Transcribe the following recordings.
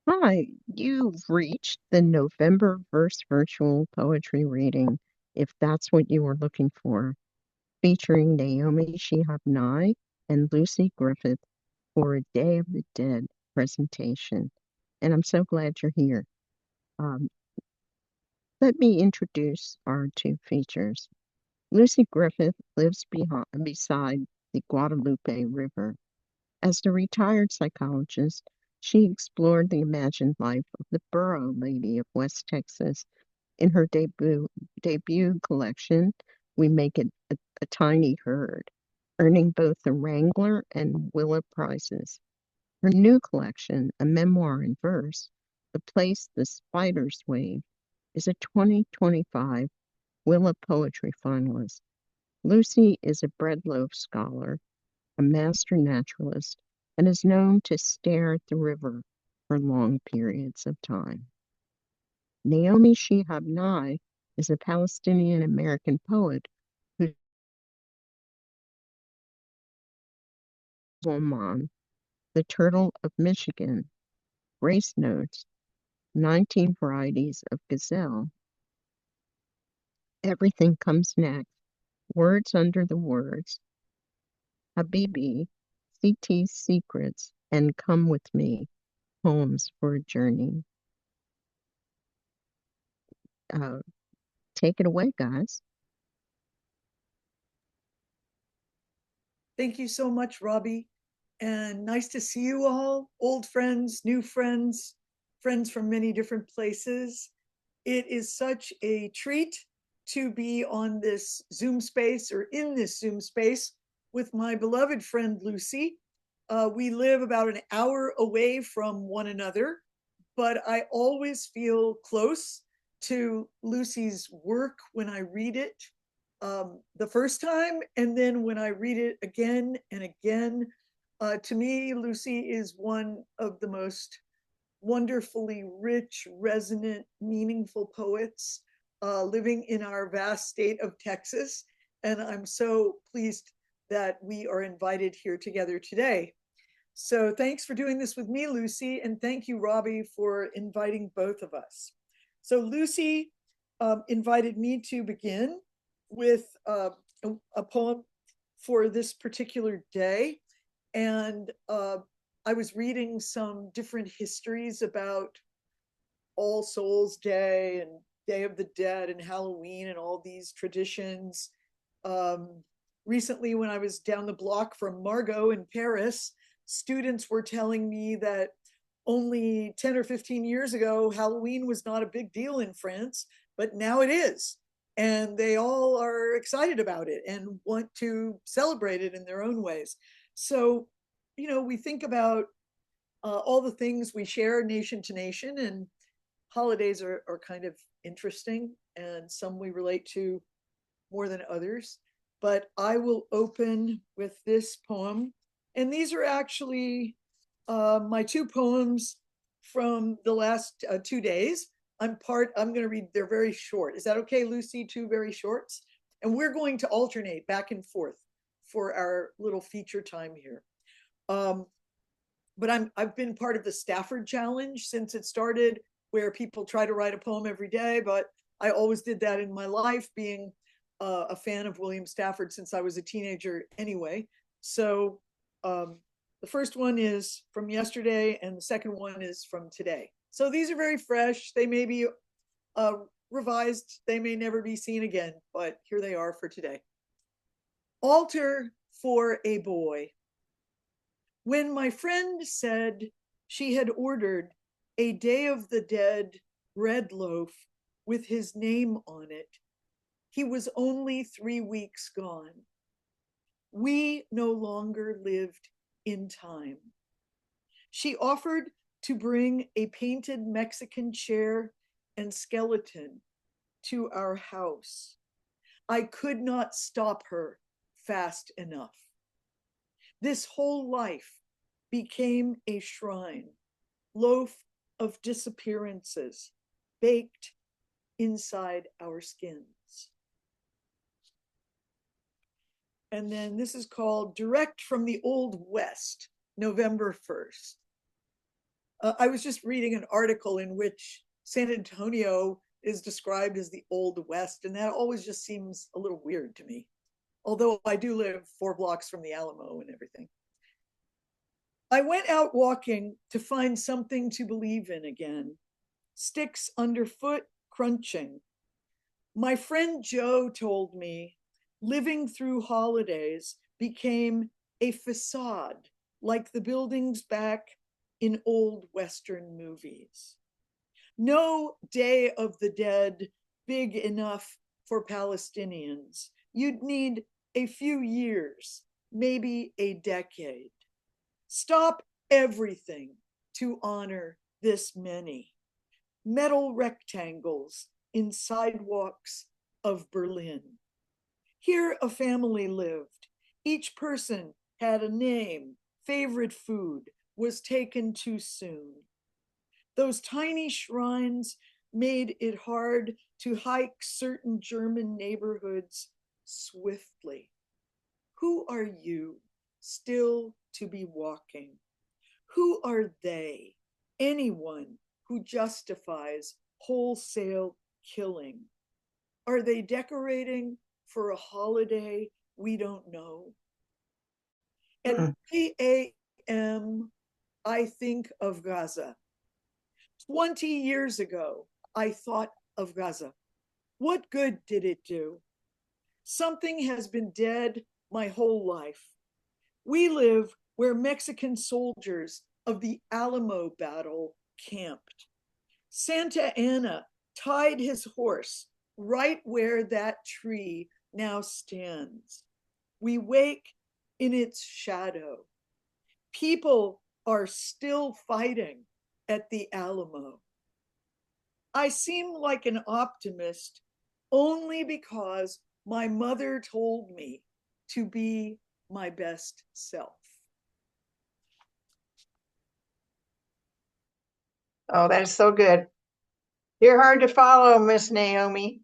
Hi, you've reached the November Verse Virtual Poetry Reading, if that's what you were looking for, featuring Naomi Shihab Nye and Lucy Griffith for a Day of the Dead presentation. And I'm so glad you're here. Um, Let me introduce our two features. Lucy Griffith lives beside the Guadalupe River. As a retired psychologist, she explored the imagined life of the Burro Lady of West Texas in her debut collection, We Make It a Tiny Herd, earning both the Wrangler and Willa prizes. Her new collection, a memoir in verse, The Place the Spiders Wave, is a 2025 Willa Poetry finalist. Lucy is a breadloaf scholar, a master naturalist, and is known to stare at the river for long periods of time. Naomi Shihab Nye is a Palestinian American poet whose Woman, The Turtle of Michigan, Race Notes, 19 Varieties of Gazelle, Everything Comes Next, Words Under the Words, Habibi, CT's Secrets, and Come With Me, Poems for a Journey. Uh, Take it away, guys. Thank you so much, Robbi. And nice to see you all, old friends, new friends, friends from many different places. It is such a treat to be on this Zoom space or in this Zoom space with my beloved friend Lucy. We live about an hour away from one another, but I always feel close to Lucy's work when I read it the first time, and then when I read it again and again. To me, Lucy is one of the most wonderfully rich, resonant, meaningful poets living in our vast state of Texas. And I'm so pleased that we are invited here together today. So thanks for doing this with me, Lucy, and thank you, Robbi, for inviting both of us. So Lucy invited me to begin with a poem for this particular day. And I was reading some different histories about All Souls Day and Day of the Dead and Halloween and all these traditions. Um, Recently, when I was down the block from Margo in Paris, students were telling me that only 10 or 15 years ago, Halloween was not a big deal in France, but now it is. And they all are excited about it and want to celebrate it in their own ways. So, we think about all the things we share nation to nation, and holidays are kind of interesting, and some we relate to more than others. But I will open with this poem. And these are actually my two poems from the last 2 days. I'm going to read, they're very short. Is that okay, Lucy? Two very shorts. And we're going to alternate back and forth for our little feature time here. Um, but I've been part of the Stafford Challenge since it started, where people try to write a poem every day. But I always did that in my life, being a fan of William Stafford since I was a teenager anyway. So the first one is from yesterday, and the second one is from today. So these are very fresh. They may be uh, revised, they may never be seen again, but here they are for today. Altar for a Boy. When my friend said she had ordered a Day of the Dead bread loaf with his name on it, he was only 3 weeks gone. We no longer lived in time. She offered to bring a painted Mexican chair and skeleton to our house. I could not stop her fast enough. This whole life became a shrine, loaf of disappearances baked inside our skins. And then this is called Direct from the Old West, November 1st. I was just reading an article in which San Antonio is described as the Old West, and that always just seems a little weird to me. Although I do live 4 blocks from the Alamo and everything. I went out walking to find something to believe in again. Sticks underfoot crunching. My friend Joe told me living through holidays became a facade, like the buildings back in old Western movies. No Day of the Dead big enough for Palestinians. You'd need a few years, maybe a decade. Stop everything to honor this many. Metal rectangles in sidewalks of Berlin. Here a family lived. Each person had a name, favorite food, was taken too soon. Those tiny shrines made it hard to hike certain German neighborhoods swiftly. Who are you still to be walking? Who are they? Anyone who justifies wholesale killing? Are they decorating for a holiday we don't know? At 3 a.m., I think of Gaza. 20 years ago, I thought of Gaza. What good did it do? Something has been dead my whole life. We live where Mexican soldiers of the Alamo battle camped. Santa Anna tied his horse right where that tree now stands. We wake in its shadow. People are still fighting at the Alamo. I seem like an optimist only because my mother told me to be my best self. Oh, that is so good. You're hard to follow, Miss Naomi.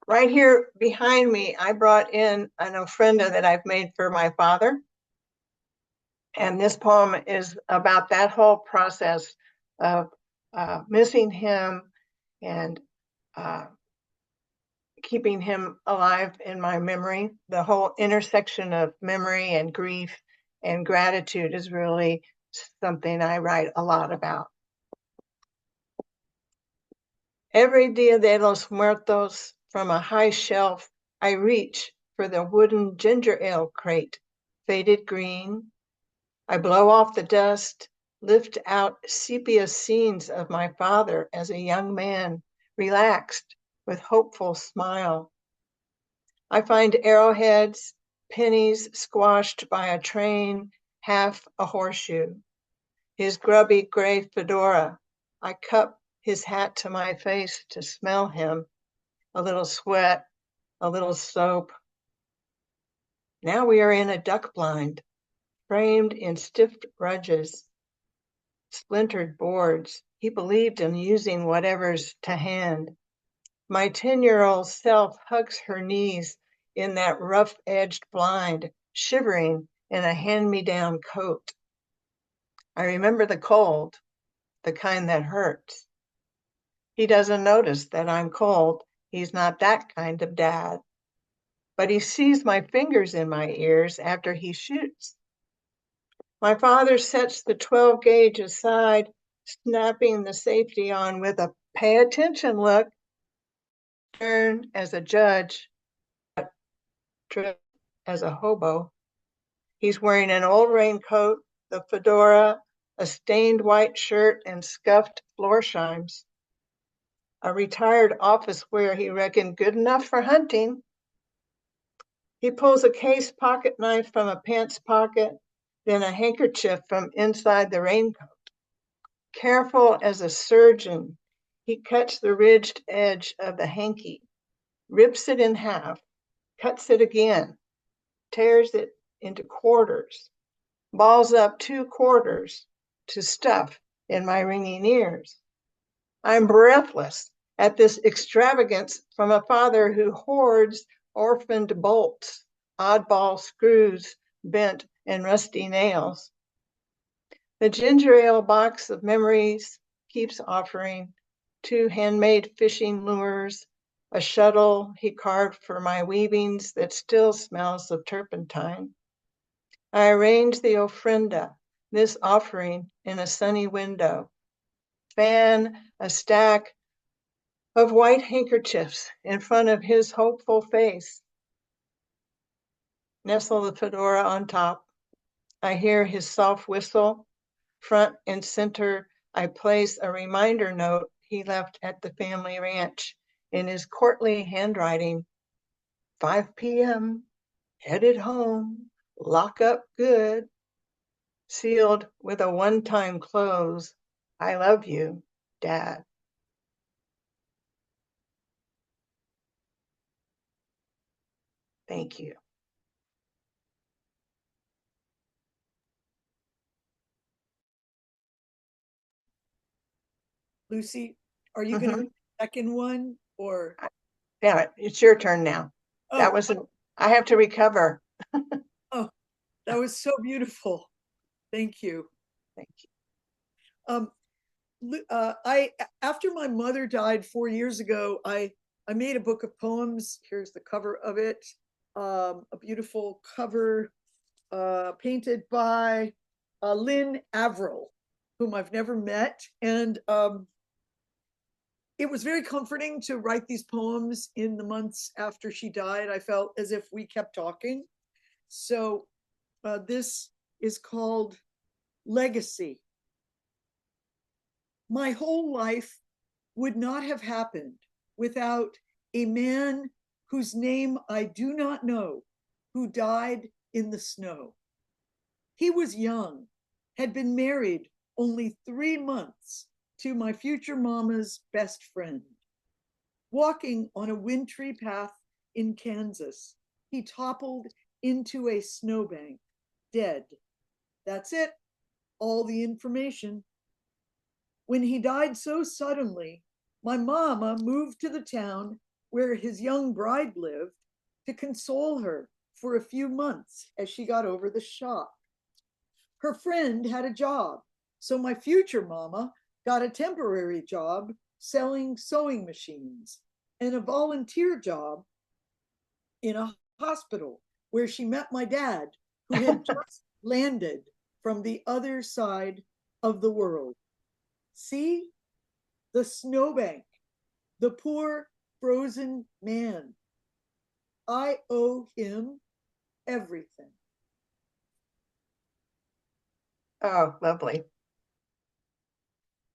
Right here behind me, I brought in an ofrenda that I've made for my father. And this poem is about that whole process of missing him and keeping him alive in my memory. The whole intersection of memory and grief and gratitude is really something I write a lot about. Every Dia de los Muertos, from a high shelf, I reach for the wooden ginger ale crate, faded green. I blow off the dust, lift out sepia scenes of my father as a young man, relaxed with hopeful smile. I find arrowheads, pennies squashed by a train, half a horseshoe. His grubby gray fedora, I cup his hat to my face to smell him. A little sweat, a little soap. Now we are in a duck blind, framed in stiff rudges, splintered boards. He believed in using whatever's to hand. My 10-year-old self hugs her knees in that rough-edged blind, shivering in a hand-me-down coat. I remember the cold, the kind that hurts. He doesn't notice that I'm cold. He's not that kind of dad. But he sees my fingers in my ears after he shoots. My father sets the 12 gauge aside, snapping the safety on with a pay attention look. Turn as a judge, as a hobo. He's wearing an old raincoat, the fedora, a stained white shirt, and scuffed floor chimes. A retired office wear he reckoned good enough for hunting. He pulls a case pocket knife from a pants pocket, then a handkerchief from inside the raincoat. Careful as a surgeon, he cuts the ridged edge of the hanky, rips it in half, cuts it again, tears it into quarters, balls up 2 quarters to stuff in my ringing ears. I'm breathless at this extravagance from a father who hoards orphaned bolts, oddball screws bent and rusty nails. The ginger ale box of memories keeps offering 2 handmade fishing lures, a shuttle he carved for my weavings that still smells of turpentine. I arrange the ofrenda, this offering, in a sunny window, fan a stack of white handkerchiefs in front of his hopeful face, nestle the fedora on top. I hear his soft whistle. Front and center, I place a reminder note he left at the family ranch in his courtly handwriting. 5 p.m., headed home, lock up good. Sealed with a one-time close. I love you, Dad. Thank you. Lucy, are you going to read the second one or? Yeah, it's your turn now. Oh, That was, I have to recover. oh, that was so beautiful. Thank you. Thank you. After my mother died 4 years ago, I made a book of poems. Here's the cover of it. A beautiful cover painted by Lynn Averill, whom I've never met. And it was very comforting to write these poems in the months after she died. I felt as if we kept talking. So this is called Legacy. My whole life would not have happened without a man whose name I do not know, who died in the snow. He was young, had been married only 3 months to my future mama's best friend. Walking on a wintry path in Kansas, he toppled into a snowbank, dead. That's it, all the information. When he died so suddenly, my mama moved to the town where his young bride lived to console her for a few months as she got over the shock. Her friend had a job, so my future mama got a temporary job selling sewing machines and a volunteer job in a hospital where she met my dad, who had just landed from the other side of the world. See, the snowbank, the poor frozen man. I owe him everything. Oh, lovely.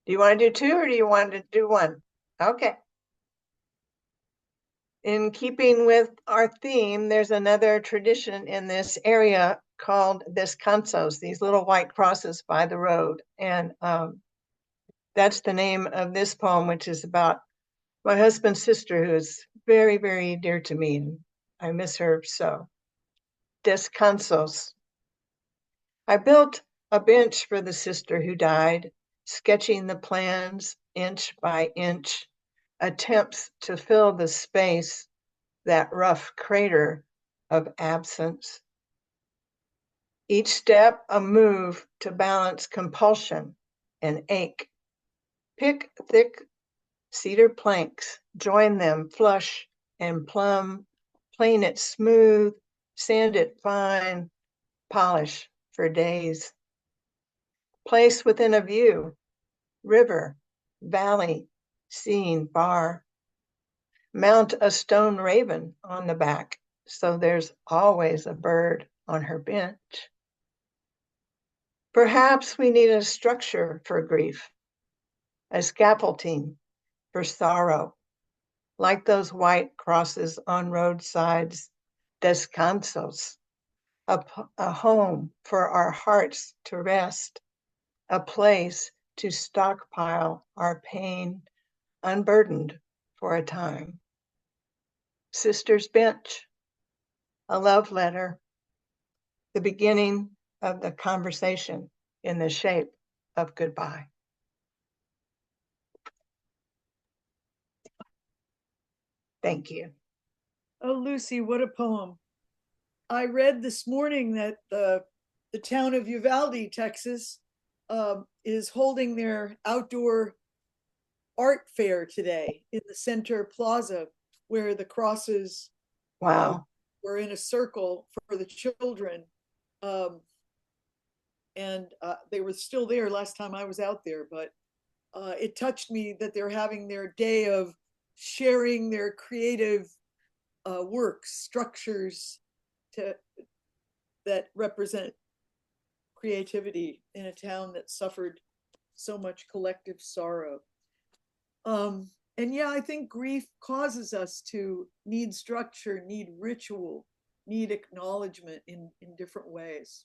Do you want to do 2 or do you want to do 1? Okay. In keeping with our theme, there's another tradition in this area called descansos, these little white crosses by the road. And that's the name of this poem, which is about my husband's sister, who is very, very dear to me. And I miss her so. Descansos. I built a bench for the sister who died, sketching the plans inch by inch, attempts to fill the space, that rough crater of absence. Each step a move to balance compulsion and ache. Pick thick cedar planks, join them flush and plumb, plane it smooth, sand it fine, polish for days. Place within a view, river, valley, scene bar. Mount a stone raven on the back, so there's always a bird on her bench. Perhaps we need a structure for grief, a scaffolding for sorrow, like those white crosses on roadsides, descansos, a home for our hearts to rest, a place to stockpile our pain, unburdened for a time. Sister's bench, a love letter, the beginning of the conversation in the shape of goodbye. Thank you. Oh, Lucy, what a poem. I read this morning that the the town of Uvalde, Texas, is holding their outdoor art fair today in the center plaza, where the crosses Wow. were in a circle for the children. And they were still there last time I was out there, but it touched me that they're having their day of sharing their creative works, structures that represent creativity in a town that suffered so much collective sorrow. And yeah, I think grief causes us to need structure, need ritual, need acknowledgement in different ways.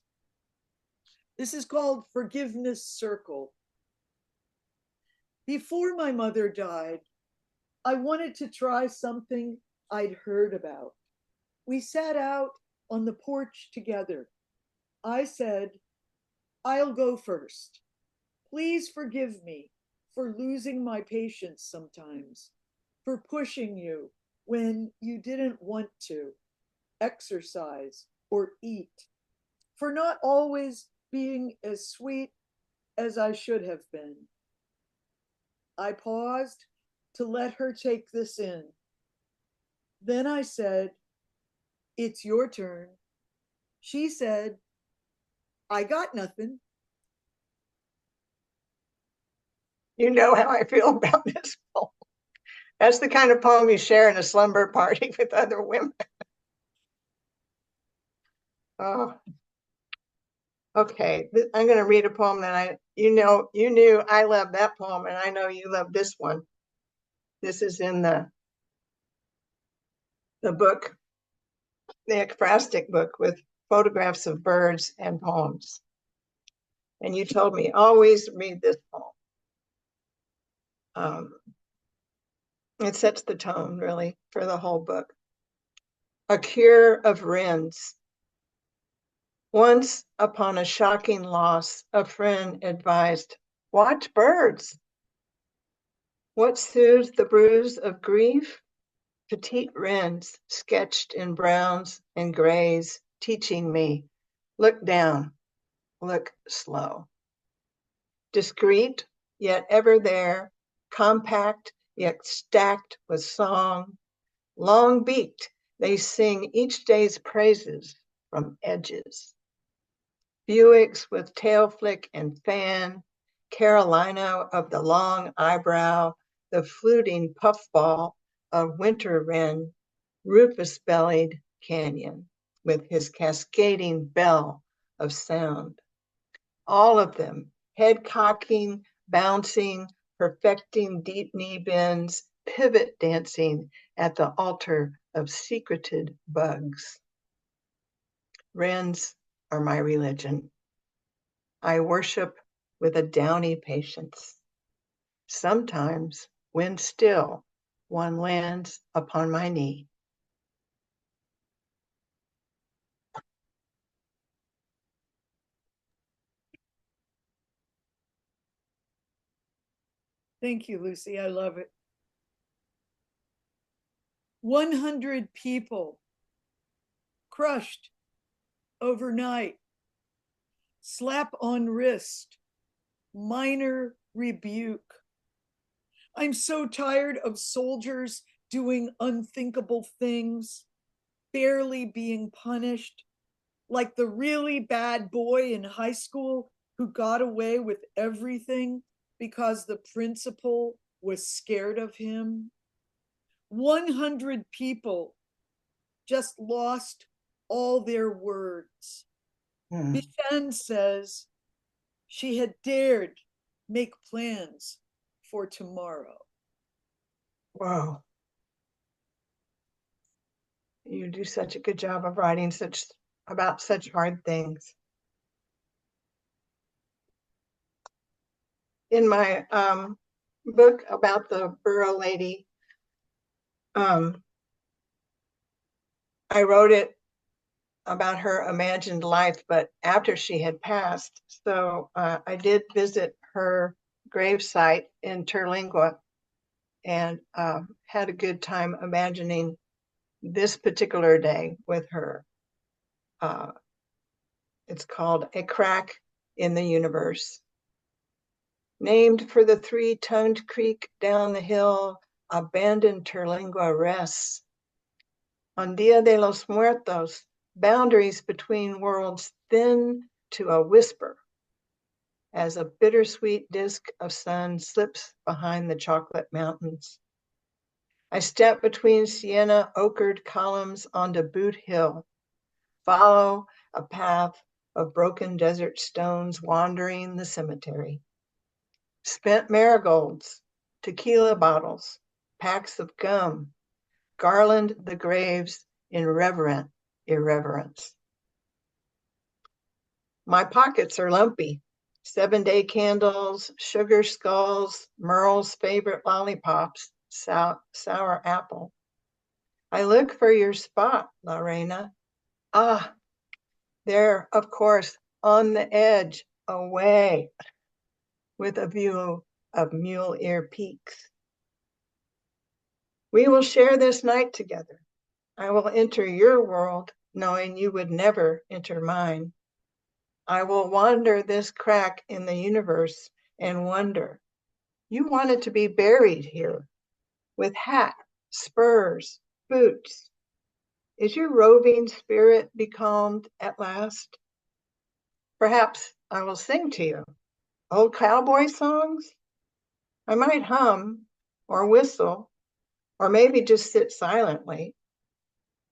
This is called Forgiveness Circle. Before my mother died, I wanted to try something I'd heard about. We sat out on the porch together. I said, "I'll go first. Please forgive me for losing my patience sometimes, for pushing you when you didn't want to exercise or eat, for not always being as sweet as I should have been." I paused to let her take this in. Then I said, "It's your turn." She said, "I got nothing." You know how I feel about this poem. That's the kind of poem you share in a slumber party with other women. Oh, okay. I'm going to read a poem that you knew I love that poem, and I know you love this one. This is in the book, the ekphrastic book with photographs of birds and poems. And you told me always read this poem. It sets the tone really for the whole book. A Cure of Wrens. Once upon a shocking loss, a friend advised, "Watch birds." What soothes the bruise of grief? Petite wrens sketched in browns and grays, teaching me, look down, look slow. Discreet, yet ever there, compact, yet stacked with song. Long beaked, they sing each day's praises from edges. Buicks with tail flick and fan, Carolina of the long eyebrow, the fluting puffball of winter wren, rufous-bellied canyon with his cascading bell of sound. All of them head cocking, bouncing, perfecting deep knee bends, pivot dancing at the altar of secreted bugs. Wrens are my religion. I worship with a downy patience. Sometimes, when still, one lands upon my knee. Thank you, Lucy. I love it. 100 people crushed overnight. Slap on wrist. Minor rebuke. I'm so tired of soldiers doing unthinkable things, barely being punished, like the really bad boy in high school who got away with everything because the principal was scared of him. 100 people just lost all their words. Bishan says she had dared make plans for tomorrow. Wow. You do such a good job of writing about such hard things. In my book about the Burro lady, I wrote it about her imagined life, but after she had passed. So I did visit her gravesite in Terlingua and had a good time imagining this particular day with her. It's called A Crack in the Universe. Named for the three-toned creek down the hill, abandoned Terlingua rests. On Dia de los Muertos, boundaries between worlds thin to a whisper as a bittersweet disk of sun slips behind the chocolate mountains. I step between sienna ochred columns onto Boot Hill, follow a path of broken desert stones wandering the cemetery. Spent marigolds, tequila bottles, packs of gum, garland the graves in reverent irreverence. My pockets are lumpy. 7-day candles, sugar skulls, Merle's favorite lollipops, sour apple. I look for your spot, Lorena. Ah, there, of course, on the edge, away, with a view of Mule Ear Peaks. We will share this night together. I will enter your world, knowing you would never enter mine. I will wander this crack in the universe and wonder. You wanted to be buried here with hat, spurs, boots. Is your roving spirit becalmed at last? Perhaps I will sing to you old cowboy songs. I might hum or whistle, or maybe just sit silently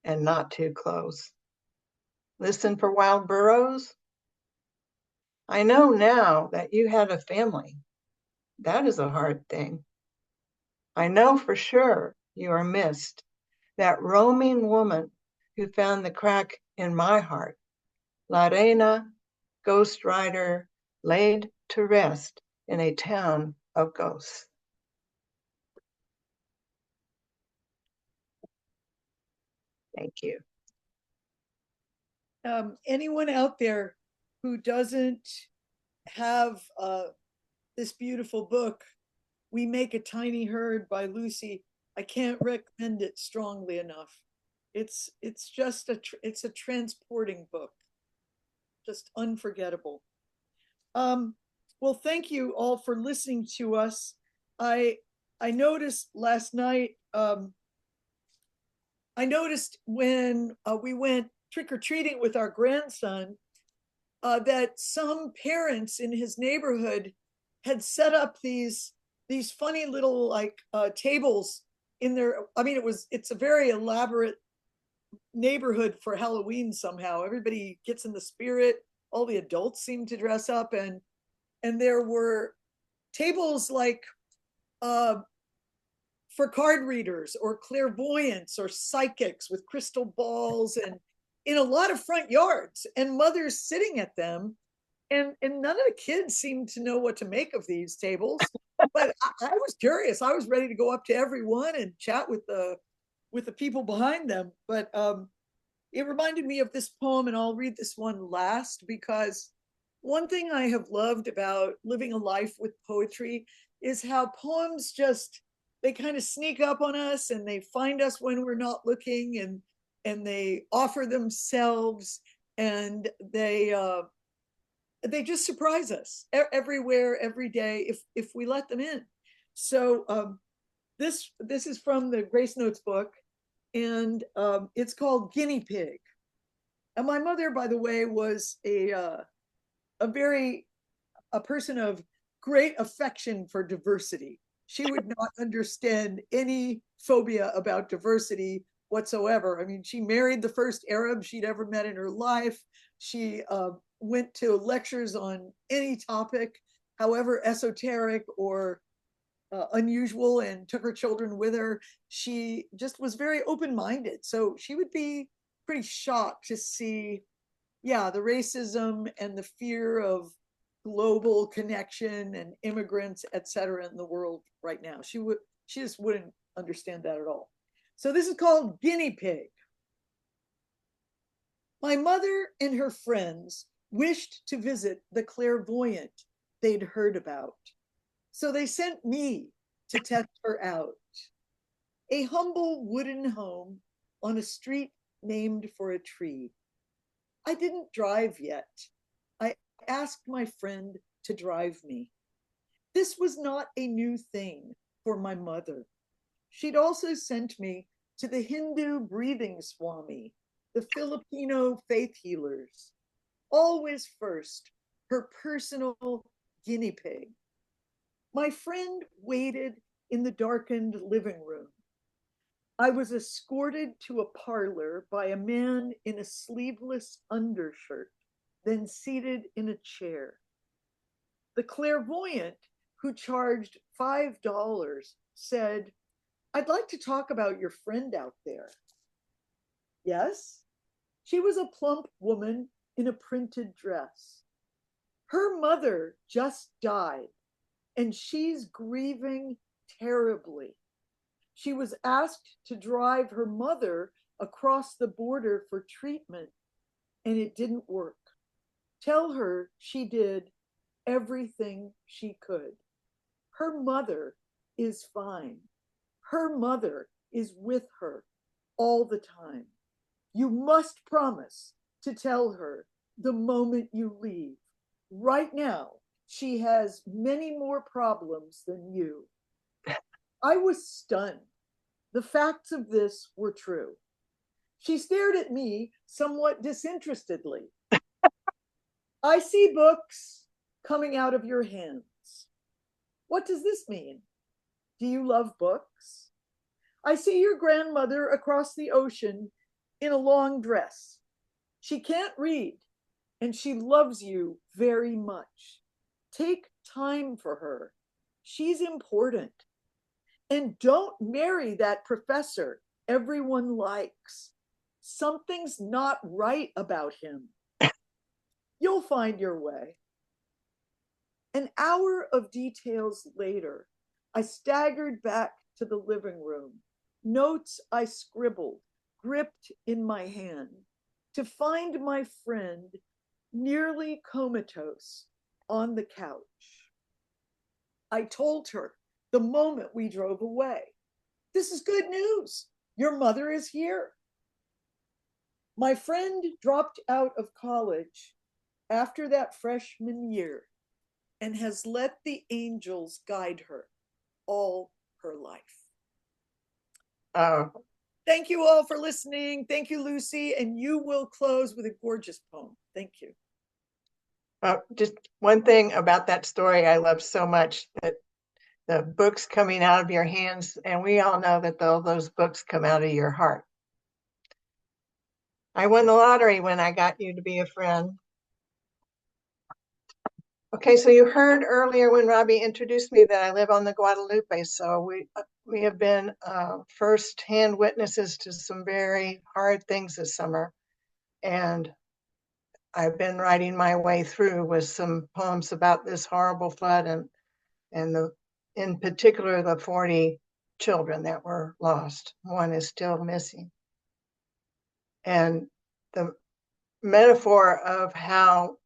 and not too close. Listen for wild burros. I know now that you had a family. That is a hard thing. I know for sure you are missed, that roaming woman who found the crack in my heart. La Reina, ghost rider, laid to rest in a town of ghosts. Thank you. Anyone out there who doesn't have this beautiful book, We Make a Tiny Herd by Lucy, I can't recommend it strongly enough. It's just it's a transporting book, just unforgettable. Well, thank you all for listening to us. I noticed last night. I noticed when we went trick or treating with our grandson that some parents in his neighborhood had set up these funny little like tables in their. I mean, it's a very elaborate neighborhood for Halloween. Somehow everybody gets in the spirit. All the adults seem to dress up, and there were tables like for card readers or clairvoyants or psychics with crystal balls, and in a lot of front yards, and mothers sitting at them, and none of the kids seemed to know what to make of these tables. But I was curious. I was ready to go up to everyone and chat with the people behind them. But it reminded me of this poem, and I'll read this one last, because one thing I have loved about living a life with poetry is how poems just, they kind of sneak up on us and they find us when we're not looking, and they offer themselves, and they just surprise us everywhere, every day, if we let them in. So this is from the Grace Notes book, and it's called Guinea Pig. And my mother, by the way, was a person of great affection for diversity. She would not understand any phobia about diversity whatsoever. I mean, she married the first Arab she'd ever met in her life. She went to lectures on any topic, however esoteric or unusual, and took her children with her. She just was very open-minded. So she would be pretty shocked to see, yeah, the racism and the fear of global connection and immigrants, et cetera, in the world right now. She just wouldn't understand that at all. So this is called Guinea Pig. My mother and her friends wished to visit the clairvoyant they'd heard about. So they sent me to test her out. A humble wooden home on a street named for a tree. I didn't drive yet. I asked my friend to drive me. This was not a new thing for my mother. She'd also sent me to the Hindu breathing Swami, the Filipino faith healers, always first, her personal guinea pig. My friend waited in the darkened living room. I was escorted to a parlor by a man in a sleeveless undershirt, then seated in a chair. The clairvoyant, who charged $5, said, "I'd like to talk about your friend out there." Yes? She was a plump woman in a printed dress. Her mother just died, and she's grieving terribly. She was asked to drive her mother across the border for treatment, and it didn't work. Tell her she did everything she could. Her mother is fine. Her mother is with her all the time. You must promise to tell her the moment you leave. Right now, she has many more problems than you. I was stunned. The facts of this were true. She stared at me somewhat disinterestedly. "I see books coming out of your hands. What does this mean? Do you love books? I see your grandmother across the ocean in a long dress. She can't read, and she loves you very much. Take time for her. She's important. And don't marry that professor everyone likes. Something's not right about him. You'll find your way." An hour of details later, I staggered back to the living room, notes I scribbled, gripped in my hand, to find my friend nearly comatose on the couch. I told her the moment we drove away, "This is good news. Your mother is here." My friend dropped out of college after that freshman year and has let the angels guide her all her life. Oh, Thank you all for listening. Thank you, Lucy. And you will close with a gorgeous poem. Thank you. just one thing about that story I love so much, that the books coming out of your hands, and we all know that all those books come out of your heart. I won the lottery when I got you to be a friend. Okay, so you heard earlier when Robbi introduced me that I live on the Guadalupe, so we have been first-hand witnesses to some very hard things this summer, and I've been writing my way through with some poems about this horrible flood and in particular the 40 children that were lost. One is still missing, and the metaphor of how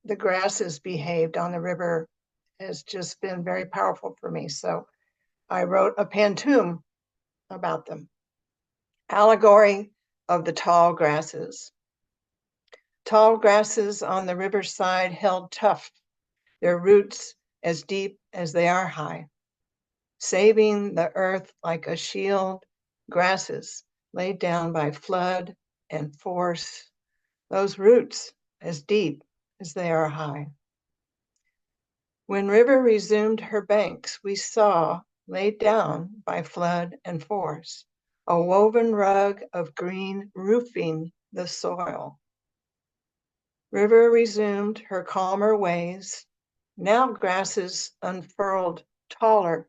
the grasses behaved on the river has just been very powerful for me. So I wrote a pantoum about them. Allegory of the tall grasses. Tall grasses on the riverside held tough, their roots as deep as they are high, saving the earth like a shield, grasses laid down by flood and force, those roots as deep as they are high. When river resumed her banks, we saw, laid down by flood and force, a woven rug of green roofing the soil. River resumed her calmer ways, now grasses unfurled, taller,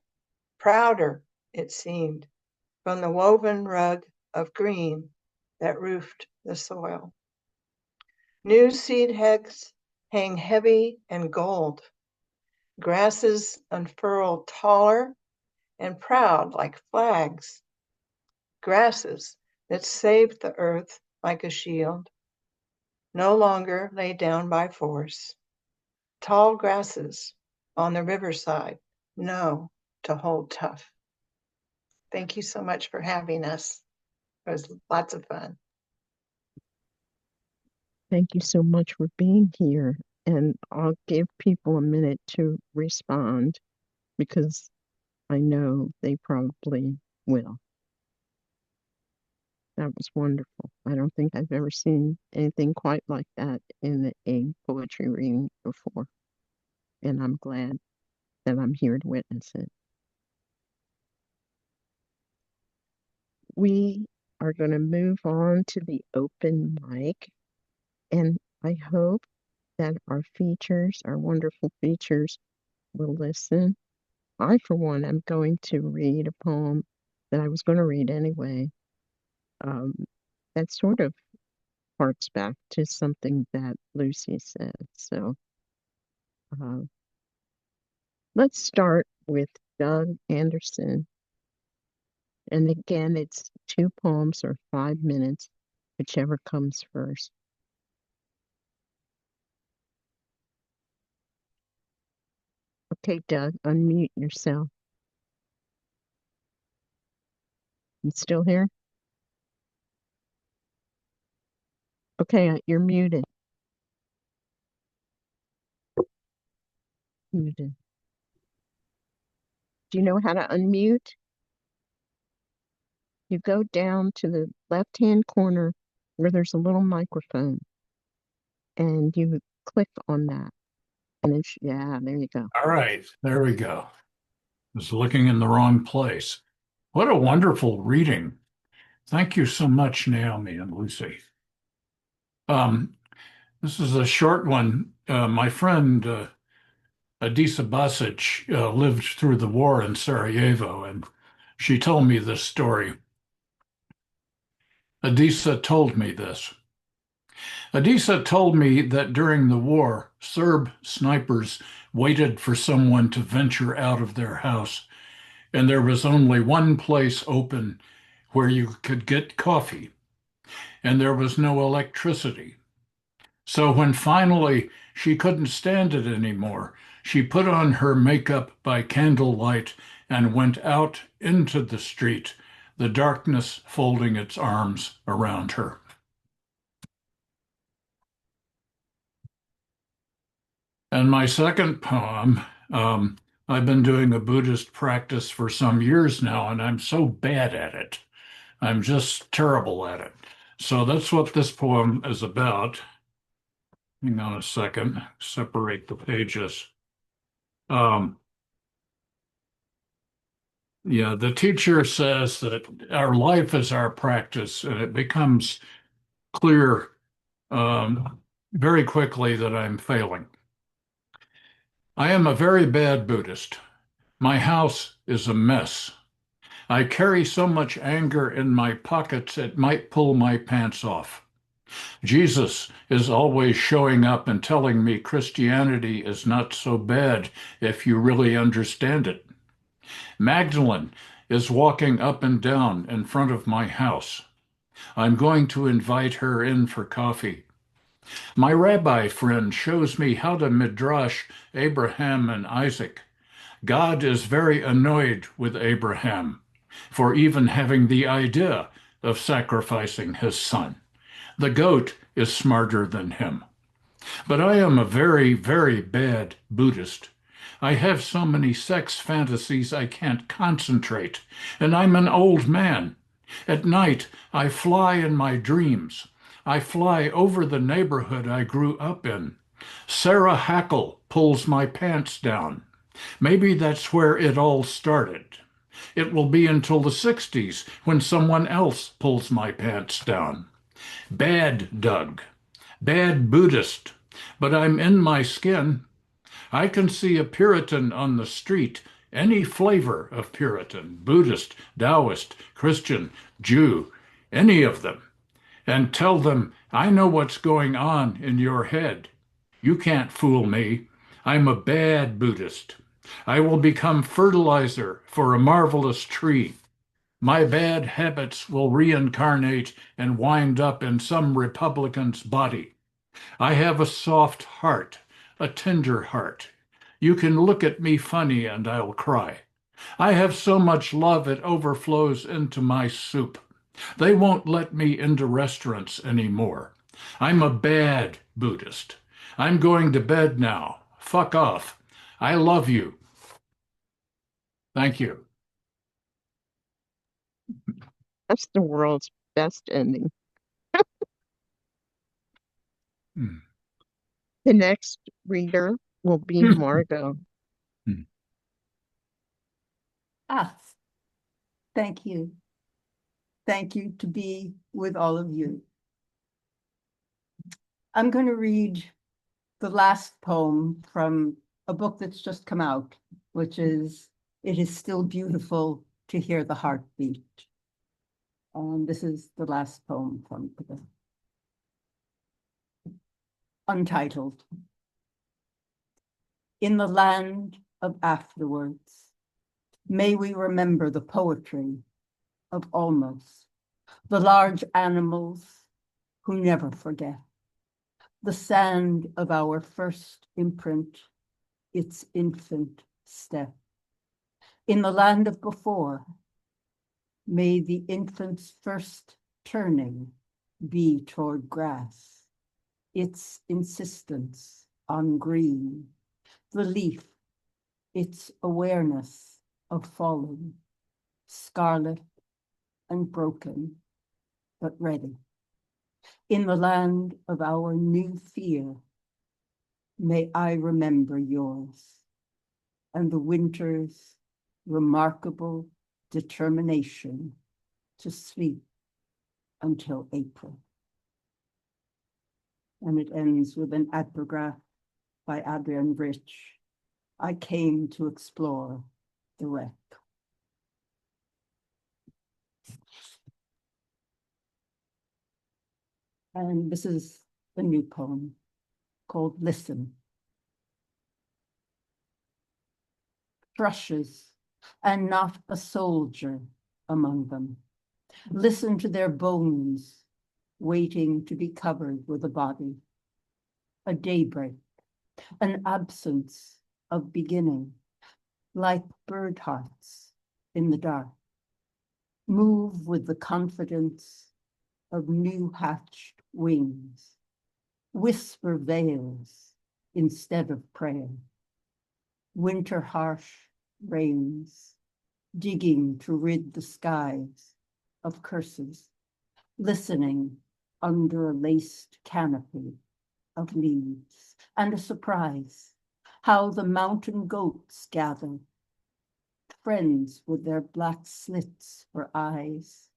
prouder, it seemed, from the woven rug of green that roofed the soil. New seed heads hang heavy and gold. Grasses unfurl taller and proud like flags. Grasses that saved the earth like a shield, no longer laid down by force. Tall grasses on the riverside know to hold tough. Thank you so much for having us. It was lots of fun. Thank you so much for being here. And I'll give people a minute to respond because I know they probably will. That was wonderful. I don't think I've ever seen anything quite like that in a poetry reading before. And I'm glad that I'm here to witness it. We are going to move on to the open mic. And I hope that our features, our wonderful features, will listen. I, for one, am going to read a poem that I was going to read anyway. Um, that sort of harks back to something that Lucy said. So uh, let's start with Doug Anderson. And again, it's 2 poems or 5 minutes, whichever comes first. Okay, Doug, unmute yourself. You still here? Okay, you're muted. Muted. Do you know how to unmute? You go down to the left-hand corner where there's a little microphone and you click on that. And it's, yeah, there you go. All right, there we go. I was looking in the wrong place. What a wonderful reading. Thank you so much, Naomi and Lucy. This is a short one. My friend Adisa Basic lived through the war in Sarajevo, and she told me this story. Adisa told me this. Adisa told me that during the war, Serb snipers waited for someone to venture out of their house, and there was only one place open where you could get coffee, and there was no electricity. So when finally she couldn't stand it anymore, she put on her makeup by candlelight and went out into the street, the darkness folding its arms around her. And my second poem, I've been doing a Buddhist practice for some years now, and I'm so bad at it. I'm just terrible at it. So that's what this poem is about. Hang on a second, separate the pages. Yeah, the teacher says that our life is our practice, and it becomes clear very quickly that I'm failing. I am a very bad Buddhist. My house is a mess. I carry so much anger in my pockets it might pull my pants off. Jesus is always showing up and telling me Christianity is not so bad if you really understand it. Magdalene is walking up and down in front of my house. I'm going to invite her in for coffee. My rabbi friend shows me how to midrash Abraham and Isaac. God is very annoyed with Abraham for even having the idea of sacrificing his son. The goat is smarter than him. But I am a very, very bad Buddhist. I have so many sex fantasies I can't concentrate, and I'm an old man. At night, I fly in my dreams. I fly over the neighborhood I grew up in. Sarah Hackle pulls my pants down. Maybe that's where it all started. It will be until the 60s when someone else pulls my pants down. Bad Doug. Bad Buddhist. But I'm in my skin. I can see a Puritan on the street, any flavor of Puritan, Buddhist, Taoist, Christian, Jew, any of them, and tell them, I know what's going on in your head. You can't fool me. I'm a bad Buddhist. I will become fertilizer for a marvelous tree. My bad habits will reincarnate and wind up in some Republican's body. I have a soft heart, a tender heart. You can look at me funny and I'll cry. I have so much love it overflows into my soup. They won't let me into restaurants anymore. I'm a bad Buddhist. I'm going to bed now. Fuck off. I love you. Thank you. That's the world's best ending. Hmm. The next reader will be Margo. Ah, thank you. Thank you to be with all of you. I'm going to read the last poem from a book that's just come out, which is It Is Still Beautiful to Hear the Heartbeat. This is the last poem from the book. Untitled. In the land of afterwards, may we remember the poetry of almost, the large animals who never forget, the sand of our first imprint, its infant step. In the land of before, may the infant's first turning be toward grass, its insistence on green, the leaf, its awareness of falling, scarlet and broken, but ready. In the land of our new fear, may I remember yours and the winter's remarkable determination to sleep until April. And it ends with an epigraph by Adrian Rich. I came to explore the wreck. And this is a new poem called Listen. Thrushes, and not a soldier among them. Listen to their bones waiting to be covered with a body. A daybreak, an absence of beginning, like bird hearts in the dark. Move with the confidence of new hatched wings. Whisper veils instead of prayer. Winter harsh rains, digging to rid the skies of curses, listening under a laced canopy of leaves, and a surprise, how the mountain goats gather, friends with their black slits for eyes,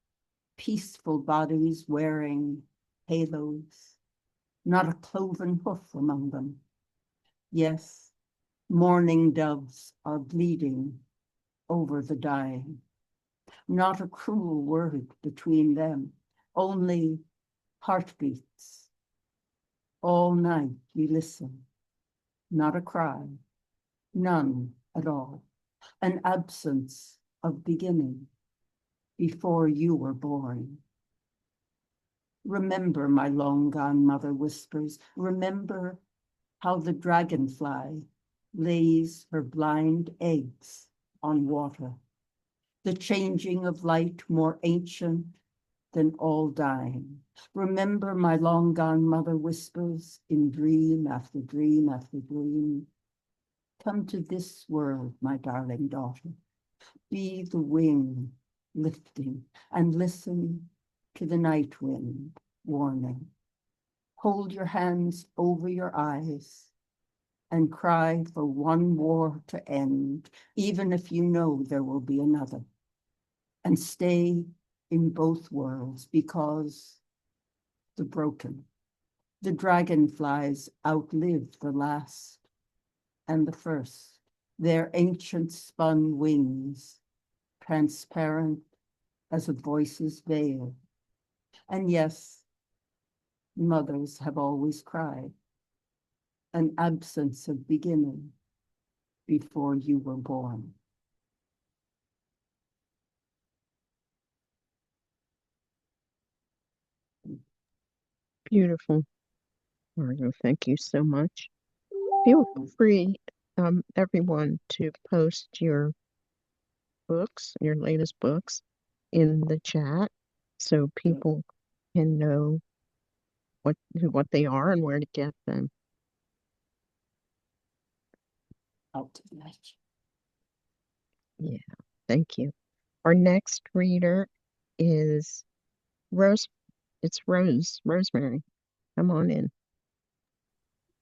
peaceful bodies wearing halos, not a cloven hoof among them. Yes, mourning doves are bleeding over the dying. Not a cruel word between them, only heartbeats. All night we listen, not a cry, none at all, an absence of beginning before you were born. Remember, my long gone mother whispers, remember how the dragonfly lays her blind eggs on water, the changing of light more ancient than all dying. Remember, my long gone mother whispers in dream after dream after dream, come to this world, my darling daughter, be the wing lifting and listen to the night wind warning. Hold your hands over your eyes and cry for one war to end, even if you know there will be another. And stay in both worlds, because the broken, the dragonflies outlive the last and the first, their ancient spun wings, transparent as a voice's veil. And yes, mothers have always cried, an absence of beginning before you were born. Beautiful, Margo. Thank you so much. Feel free, everyone, to post your books, your latest books, in the chat so people can know what they are and where to get them. Out to that. Yeah, thank you. Our next reader is Rose. It's Rosemary. Come on in.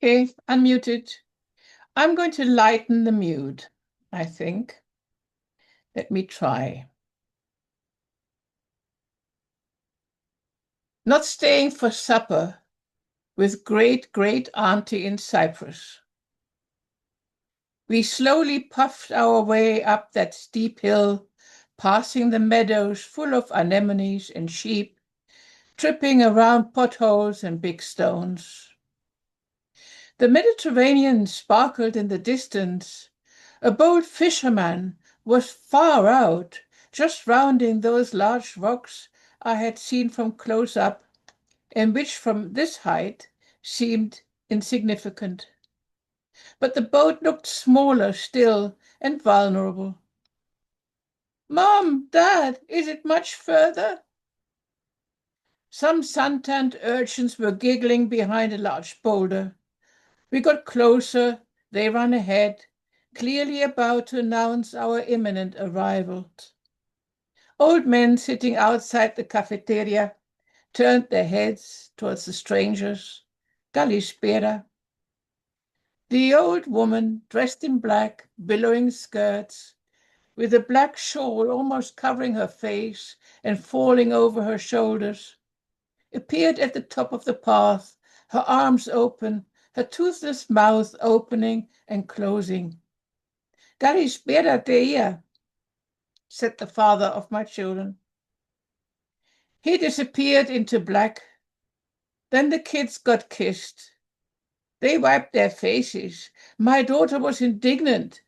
Okay, unmuted. I'm going to lighten the mood, I think. Let me try. Not staying for supper with great auntie in Cyprus. We slowly puffed our way up that steep hill, passing the meadows full of anemones and sheep, tripping around potholes and big stones. The Mediterranean sparkled in the distance. A bold fisherman was far out, just rounding those large rocks I had seen from close up, and which from this height seemed insignificant. But the boat looked smaller still and vulnerable. Mom, Dad, is it much further? Some suntanned urchins were giggling behind a large boulder. We got closer, they ran ahead, clearly about to announce our imminent arrival. Old men sitting outside the cafeteria turned their heads towards the strangers. Kalispera. The old woman, dressed in black, billowing skirts, with a black shawl almost covering her face and falling over her shoulders, appeared at the top of the path, her arms open, her toothless mouth opening and closing. Kalispera, Teia, said the father of my children. He disappeared into black. Then the kids got kissed. They wiped their faces. My daughter was indignant.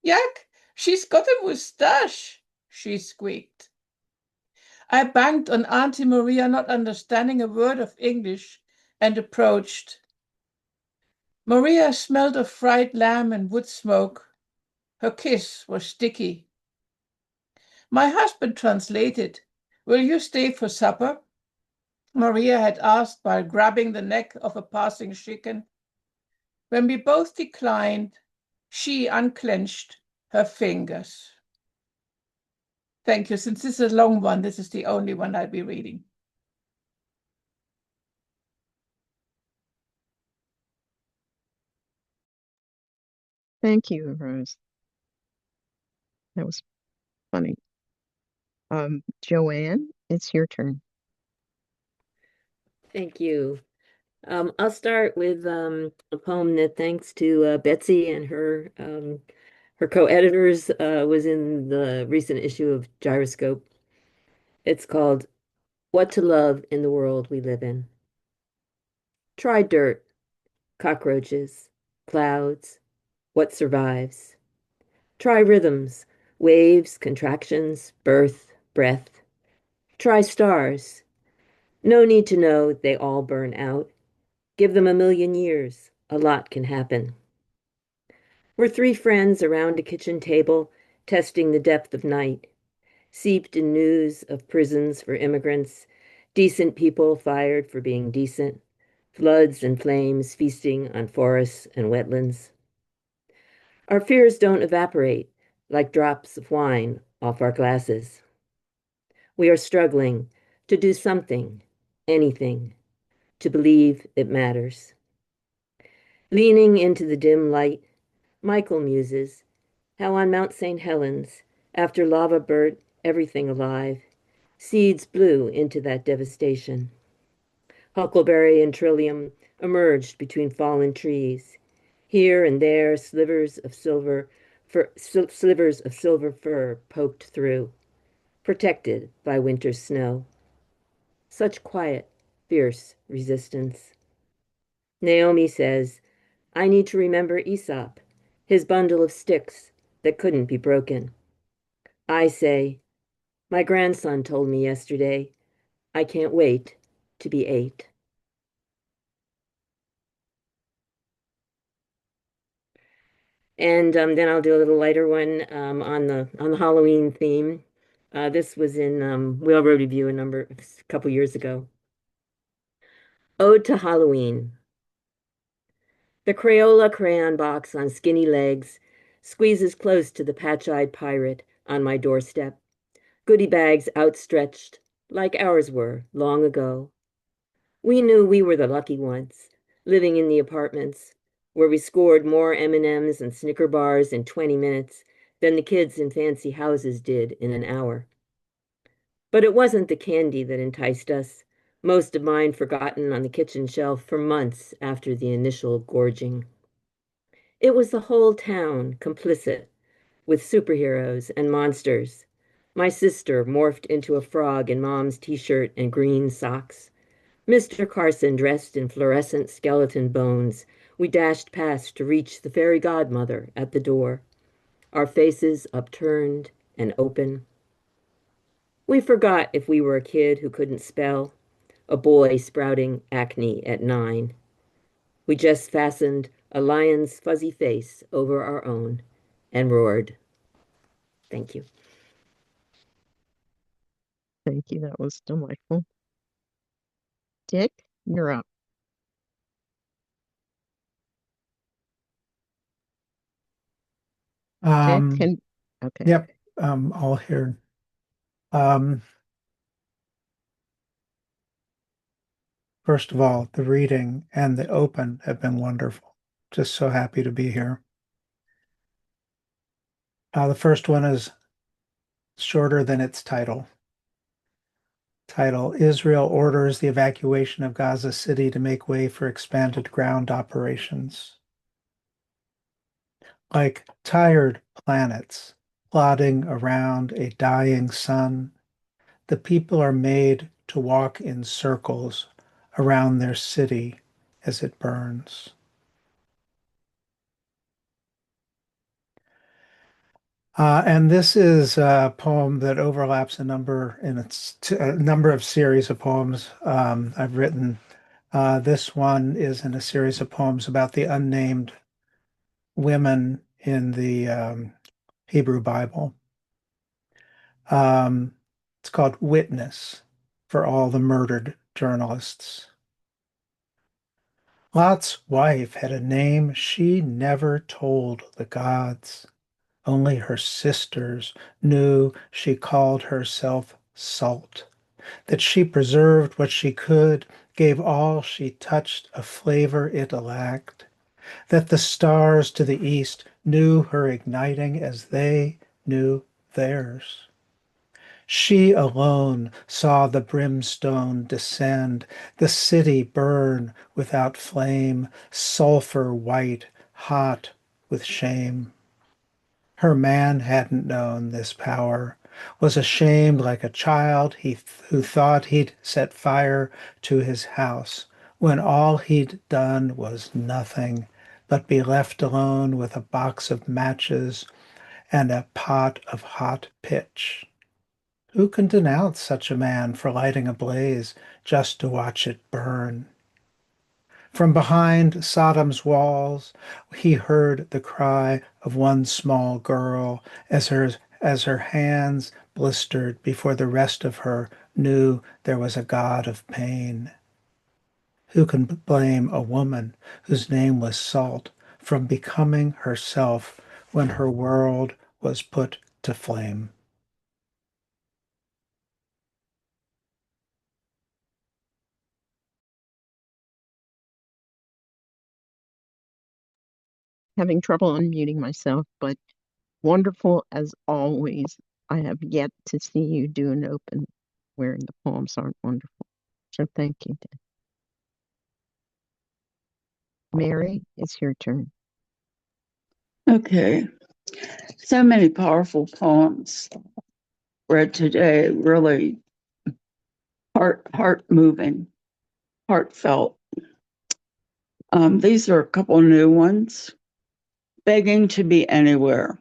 Yak, she's got a moustache, she squeaked. I banged on Auntie Maria not understanding a word of English and approached. Maria smelled of fried lamb and wood smoke. Her kiss was sticky. My husband translated. Will you stay for supper? Maria had asked while grabbing the neck of a passing chicken. When we both declined, she unclenched her fingers. Thank you. Since this is a long one, this is the only one I'll be reading. Thank you, Rose. That was funny. Joanne, it's your turn. Thank you. I'll start with a poem that, thanks to Betsy and her co-editors, was in the recent issue of Gyroscope. It's called What to Love in the World We Live in. Try dirt, cockroaches, clouds, what survives. Try rhythms, waves, contractions, birth, breath. Try stars. No need to know they all burn out. Give them 1,000,000 years. A lot can happen. We're 3 friends around a kitchen table, testing the depth of night, seeped in news of prisons for immigrants, decent people fired for being decent, floods and flames feasting on forests and wetlands. Our fears don't evaporate like drops of wine off our glasses. We are struggling to do something, anything, to believe it matters. Leaning into the dim light, Michael muses how on Mount St. Helens, after lava burnt everything alive, seeds blew into that devastation. Huckleberry and trillium emerged between fallen trees. Here and there, slivers of silver fur poked through, protected by winter's snow. Such quiet, fierce resistance. Naomi says, I need to remember Aesop, his bundle of sticks that couldn't be broken. I say, my grandson told me yesterday, I can't wait to be 8. And then I'll do a little lighter one on the Halloween theme. This was in Whale Road Review a couple years ago. Ode to Halloween. The Crayola crayon box on skinny legs squeezes close to the patch-eyed pirate on my doorstep, goodie bags outstretched like ours were long ago. We knew we were the lucky ones, living in the apartments, where we scored more M&Ms and Snicker bars in 20 minutes than the kids in fancy houses did in an hour. But it wasn't the candy that enticed us, most of mine forgotten on the kitchen shelf for months after the initial gorging. It was the whole town complicit with superheroes and monsters. My sister morphed into a frog in Mom's t-shirt and green socks. Mr. Carson dressed in fluorescent skeleton bones. We dashed past to reach the fairy godmother at the door, our faces upturned and open. We forgot if we were a kid who couldn't spell, a boy sprouting acne at 9. We just fastened a lion's fuzzy face over our own and roared. Thank you. Thank you. That was delightful. Dick, you're up. Dick, okay. Yep, all here. First of all, the reading and the open have been wonderful. Just so happy to be here. The first one is shorter than its title. Title, Israel orders the evacuation of Gaza City to make way for expanded ground operations. Like tired planets plodding around a dying sun, the people are made to walk in circles around their city as it burns. And this is a poem that overlaps a number of series of poems I've written. This one is in a series of poems about the unnamed women in the Hebrew Bible. It's called Witness for All the Murdered Journalists. Lot's wife had a name she never told the gods. Only her sisters knew she called herself Salt, that she preserved what she could, gave all she touched a flavor it lacked, that the stars to the east knew her igniting as they knew theirs. She alone saw the brimstone descend, the city burn without flame, sulfur white, hot with shame. Her man hadn't known this power, was ashamed like a child who thought he'd set fire to his house, when all he'd done was nothing but be left alone with a box of matches and a pot of hot pitch. Who can denounce such a man for lighting a blaze just to watch it burn? From behind Sodom's walls, he heard the cry of one small girl as her hands blistered before the rest of her knew there was a God of pain. Who can blame a woman whose name was Salt from becoming herself when her world was put to flame? Having trouble unmuting myself, but wonderful as always. I have yet to see you do an open where the poems aren't wonderful. So thank you, Dick. Mary, it's your turn. Okay. So many powerful poems read today, really heart moving, heartfelt. These are a couple new ones. Begging to be anywhere.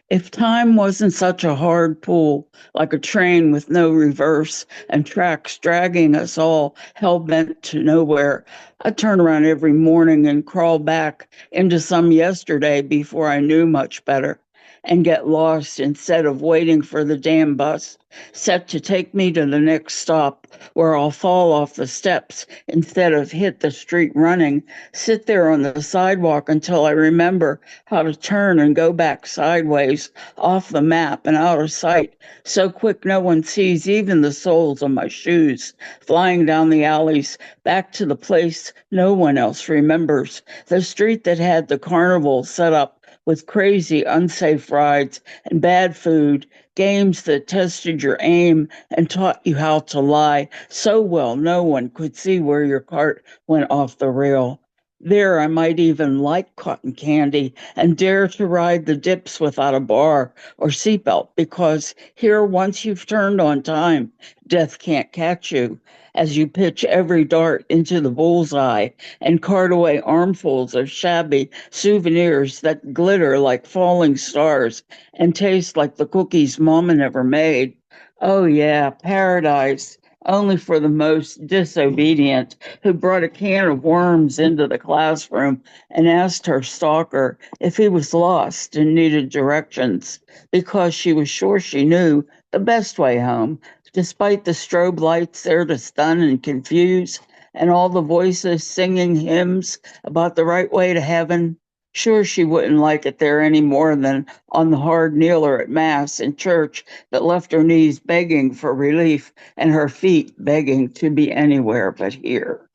If time wasn't such a hard pull, like a train with no reverse and tracks dragging us all hell-bent to nowhere, I'd turn around every morning and crawl back into some yesterday before I knew much better. and get lost instead of waiting for the damn bus set to take me to the next stop where I'll fall off the steps instead of hit the street running, sit there on the sidewalk until I remember how to turn and go back sideways off the map and out of sight, so quick no one sees even the soles of my shoes, flying down the alleys back to the place no one else remembers, the street that had the carnival set up with crazy, unsafe rides and bad food, games that tested your aim and taught you how to lie so well no one could see where your cart went off the rail. There, I might even like cotton candy and dare to ride the dips without a bar or seatbelt because here, once you've turned on time, death can't catch you as you pitch every dart into the bullseye and cart away armfuls of shabby souvenirs that glitter like falling stars and taste like the cookies Mama never made. Oh, yeah, paradise. Only for the most disobedient who brought a can of worms into the classroom and asked her stalker if he was lost and needed directions because she was sure she knew the best way home, despite the strobe lights there to stun and confuse and all the voices singing hymns about the right way to heaven. Sure, she wouldn't like it there any more than on the hard kneeler at Mass in church that left her knees begging for relief and her feet begging to be anywhere but here.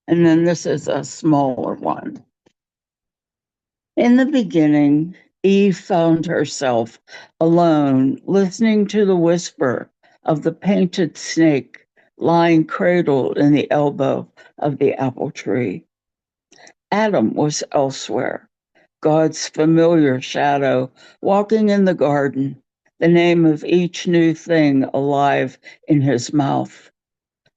And then this is a smaller one. In the beginning, Eve found herself alone, listening to the whisper of the painted snake lying cradled in the elbow of the apple tree. Adam was elsewhere, God's familiar shadow, walking in the garden, the name of each new thing alive in his mouth.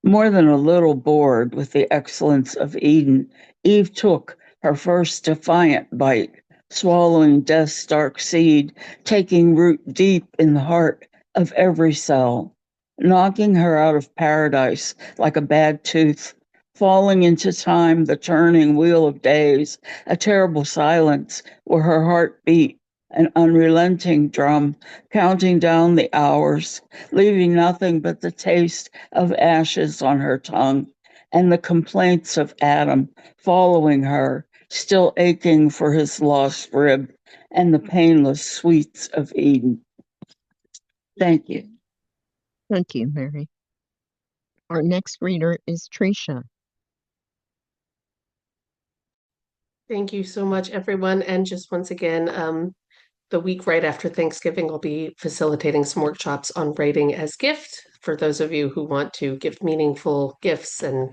More than a little bored with the excellence of Eden, Eve took her first defiant bite, swallowing death's dark seed, taking root deep in the heart of every cell, knocking her out of paradise like a bad tooth, falling into time, the turning wheel of days, a terrible silence where her heart beat, an unrelenting drum, counting down the hours, leaving nothing but the taste of ashes on her tongue, and the complaints of Adam following her, still aching for his lost rib, and the painless sweets of Eden. Thank you. Thank you, Mary. Our next reader is Tresha. Thank you so much, everyone. And just once again, the week right after Thanksgiving, I'll be facilitating some workshops on writing as gift for those of you who want to give meaningful gifts and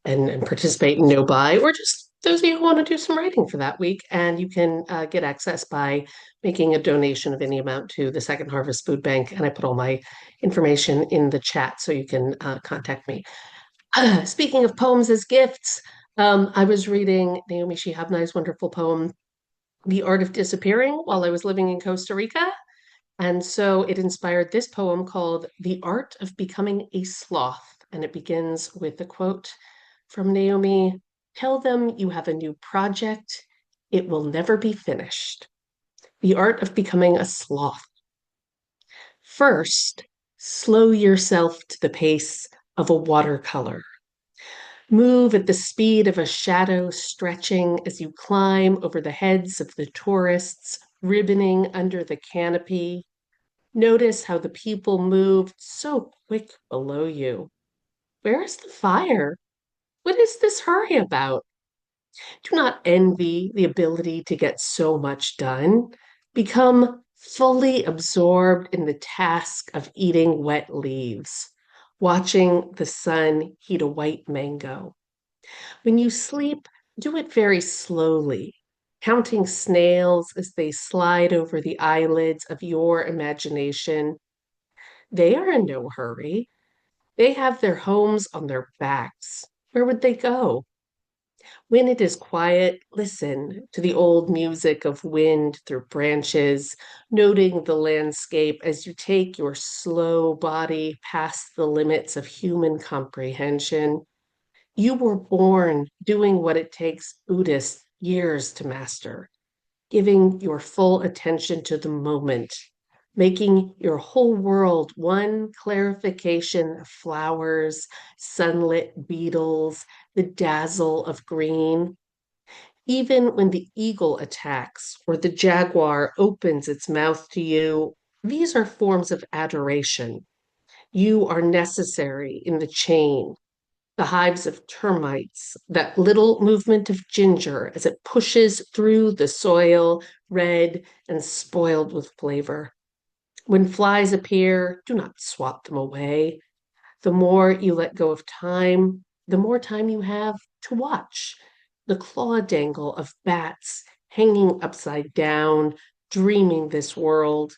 participate in no buy, or just those of you who want to do some writing for that week. And you can get access by making a donation of any amount to the Second Harvest Food Bank. And I put all my information in the chat so you can contact me. Speaking of poems as gifts, I was reading Naomi Shihab Nye's wonderful poem, The Art of Disappearing, while I was living in Costa Rica. And so it inspired this poem called The Art of Becoming a Sloth. And it begins with a quote from Naomi: "Tell them you have a new project. It will never be finished. The art of becoming a sloth. First, slow yourself to the pace of a watercolor. Move at the speed of a shadow stretching as you climb over the heads of the tourists, ribboning under the canopy. Notice how the people moved so quick below you. Where is the fire? What is this hurry about? Do not envy the ability to get so much done. Become fully absorbed in the task of eating wet leaves, watching the sun heat a white mango. When you sleep, do it very slowly, counting snails as they slide over the eyelids of your imagination. They are in no hurry. They have their homes on their backs. Where would they go? When it is quiet, listen to the old music of wind through branches, noting the landscape as you take your slow body past the limits of human comprehension. You were born doing what it takes Buddhists years to master, giving your full attention to the moment, making your whole world one clarification of flowers, sunlit beetles, the dazzle of green. Even when the eagle attacks or the jaguar opens its mouth to you, these are forms of adoration. You are necessary in the chain, the hives of termites, that little movement of ginger as it pushes through the soil, red and spoiled with flavor. When flies appear, do not swat them away. The more you let go of time, the more time you have to watch. The claw dangle of bats hanging upside down, dreaming this world,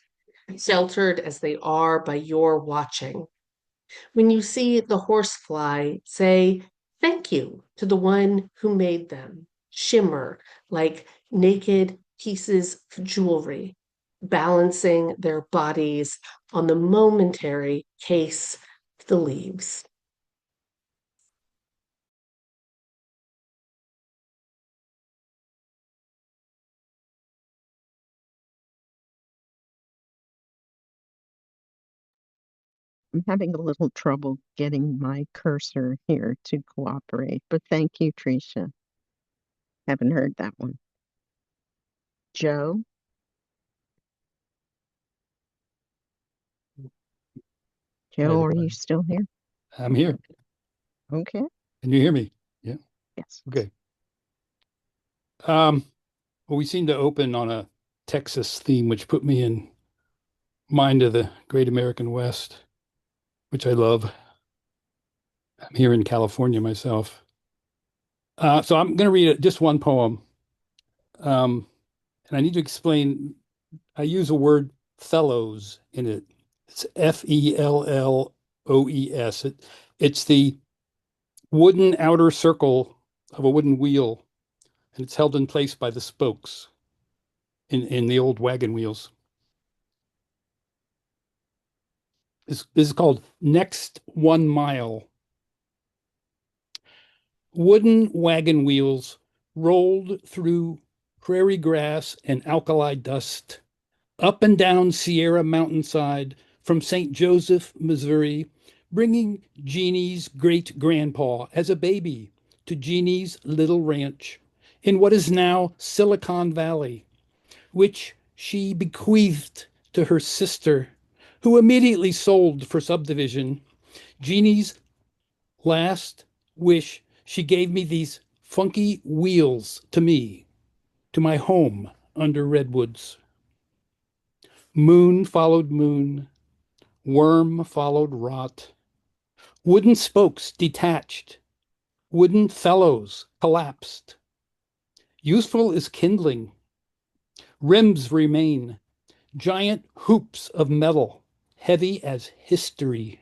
sheltered as they are by your watching. When you see the horsefly, say thank you to the one who made them, shimmer like naked pieces of jewelry, balancing their bodies on the momentary case of the leaves. I'm having a little trouble getting my cursor here to cooperate, but thank you, Tresha. Haven't heard that one. Joe? Joe, are you still here? I'm here. Okay. Can you hear me? Yeah. Yes. Okay. Well, we seem to open on a Texas theme, which put me in mind of the Great American West, which I love. I'm here in California myself. So I'm going to read just one poem. And I need to explain, I use a word fellows in it. It's Felloes. It's the wooden outer circle of a wooden wheel, and it's held in place by the spokes in the old wagon wheels. This is called Next 1 Mile. Wooden wagon wheels rolled through prairie grass and alkali dust, up and down Sierra mountainside from St. Joseph, Missouri, bringing Jeannie's great-grandpa as a baby to Jeannie's little ranch in what is now Silicon Valley, which she bequeathed to her sister, who immediately sold for subdivision. Jeannie's last wish, she gave me these funky wheels to me, to my home under redwoods. Moon followed moon, worm followed rot. Wooden spokes detached, wooden felloes collapsed. Useful as kindling. Rims remain, giant hoops of metal, heavy as history.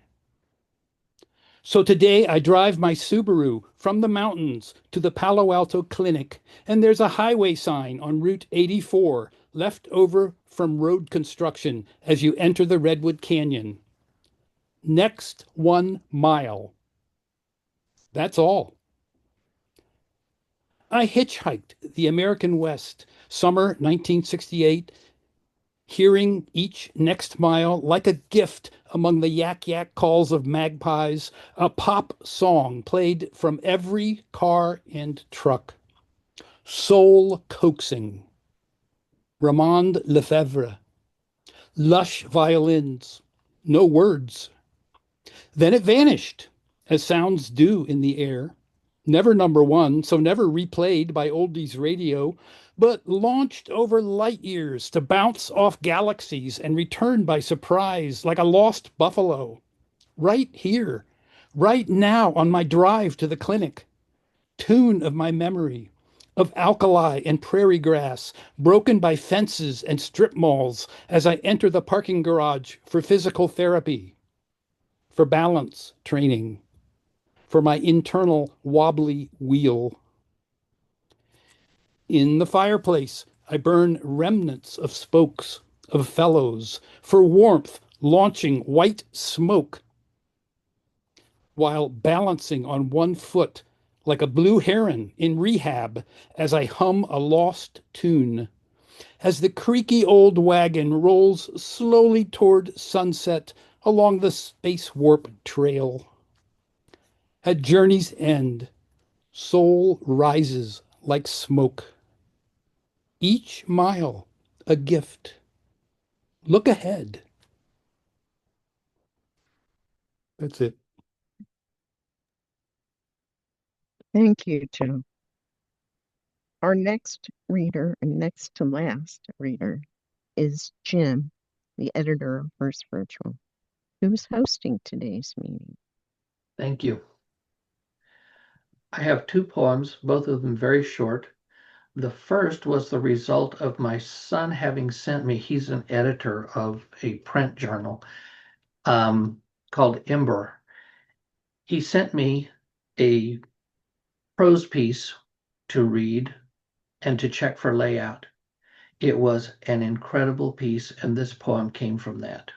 So today I drive my Subaru from the mountains to the Palo Alto Clinic, and there's a highway sign on Route 84 left over from road construction as you enter the Redwood Canyon. Next 1 mile. That's all. I hitchhiked the American West, summer 1968, hearing each next mile like a gift among the yak-yak calls of magpies, a pop song played from every car and truck. Soul coaxing. Ramond Lefebvre. Lush violins. No words. Then it vanished, as sounds do in the air. Never number one, so never replayed by oldies radio, but launched over light years to bounce off galaxies and return by surprise like a lost buffalo. Right here, right now on my drive to the clinic. Tune of my memory, of alkali and prairie grass, broken by fences and strip malls as I enter the parking garage for physical therapy, for balance training, for my internal wobbly wheel. In the fireplace, I burn remnants of spokes, of fellows, for warmth, launching white smoke, while balancing on one foot like a blue heron in rehab as I hum a lost tune. as the creaky old wagon rolls slowly toward sunset along the space warp trail. At journey's end, soul rises like smoke. Each mile a gift. Look ahead. That's it. Thank you, Joe. Our next reader, and next to last reader, is Jim, the editor of Verse Virtual, who's hosting today's meeting. Thank you. I have two poems, both of them very short. The first was the result of my son having sent me, he's an editor of a print journal called Ember. He sent me a prose piece to read and to check for layout. It was an incredible piece, and this poem came from that.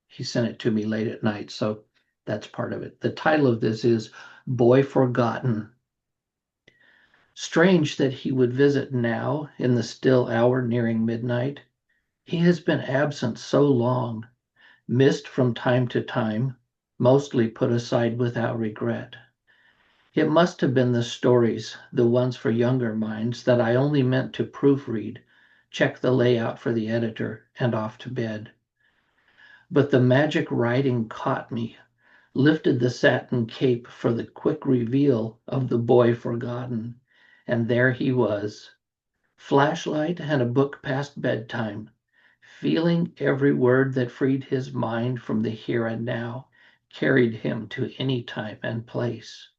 He sent it to me late at night, so that's part of it. The title of this is Boy Forgotten. Strange that he would visit now in the still hour nearing midnight. He has been absent so long, missed from time to time, mostly put aside without regret. It must have been the stories, the ones for younger minds, that I only meant to proofread, check the layout for the editor, and off to bed. But the magic writing caught me, lifted the satin cape for the quick reveal of the boy forgotten, and there he was, flashlight and a book past bedtime, feeling every word that freed his mind from the here and now, carried him to any time and place.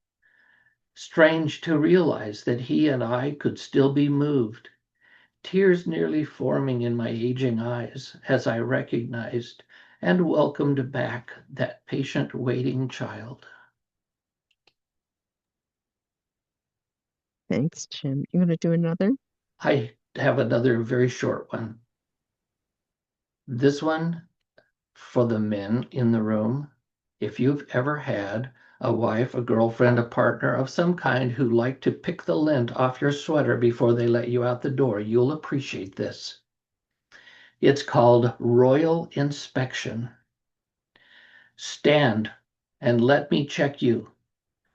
Strange to realize that he and I could still be moved, tears nearly forming in my aging eyes as I recognized and welcomed back that patient waiting child. Thanks, Jim. You want to do another? I have another very short one. This one for the men in the room. If you've ever had a wife, a girlfriend, a partner of some kind who liked to pick the lint off your sweater before they let you out the door, you'll appreciate this. It's called Royal Inspection. Stand and let me check you.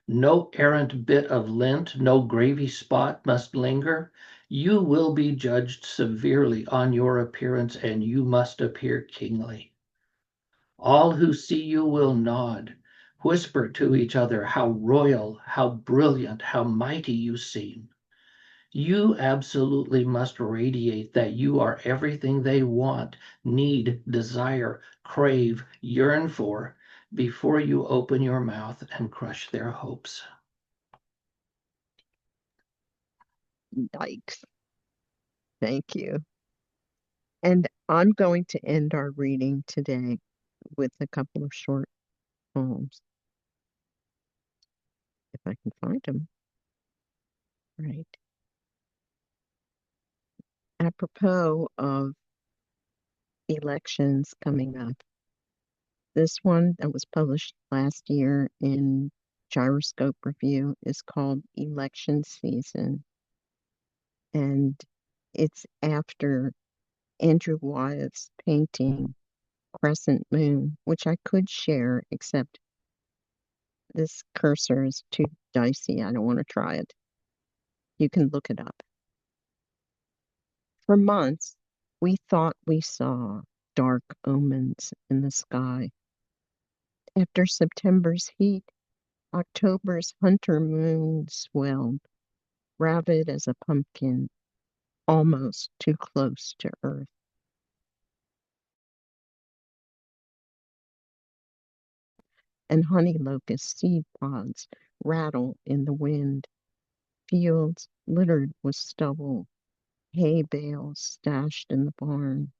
No errant bit of lint, no gravy spot must linger. You will be judged severely on your appearance, and you must appear kingly. All who see you will nod, whisper to each other how royal, how brilliant, how mighty you seem. You absolutely must radiate that you are everything they want, need, desire, crave, yearn for, before you open your mouth and crush their hopes. Yikes. Thank you. And I'm going to end our reading today with a couple of short poems, if I can find them. Right. Apropos of elections coming up, this one that was published last year in Gyroscope Review is called Election Season. And it's after Andrew Wyeth's painting Crescent Moon, which I could share, except this cursor is too dicey. I don't want to try it. You can look it up. For months, we thought we saw dark omens in the sky. After September's heat, October's hunter moon swelled, ravid as a pumpkin, almost too close to earth. And honey locust seed pods rattle in the wind. Fields littered with stubble, hay bales stashed in the barn.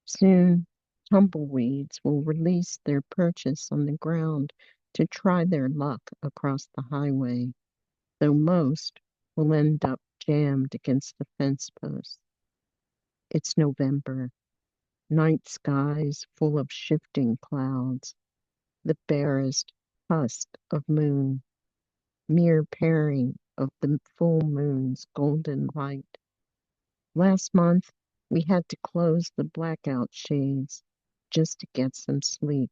Soon, tumbleweeds will release their purchase on the ground to try their luck across the highway, though most will end up jammed against the fence posts. It's November, night skies full of shifting clouds, the barest husk of moon, mere pairing of the full moon's golden light. Last month, We had to close the blackout shades just to get some sleep.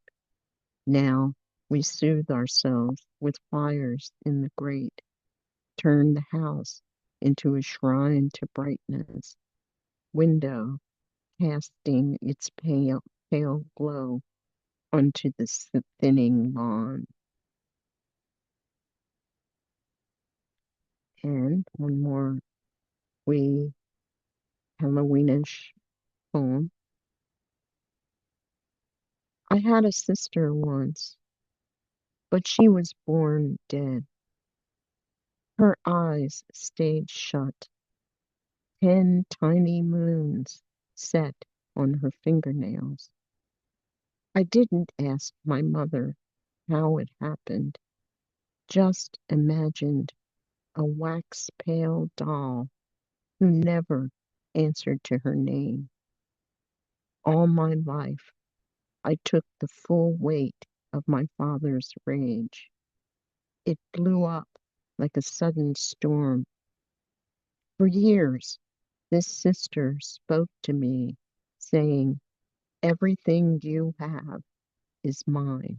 Now we soothe ourselves with fires in the grate, turn the house into a shrine to brightness, window casting its pale glow onto the thinning lawn. And one more wee Halloweenish poem. I had a sister once, but she was born dead. Her eyes stayed shut. 10 tiny moons set on her fingernails. I didn't ask my mother how it happened, just imagined a wax pale doll who never answered to her name. All my life, I took the full weight of my father's rage. It blew up like a sudden storm. For years, this sister spoke to me, saying, everything you have is mine,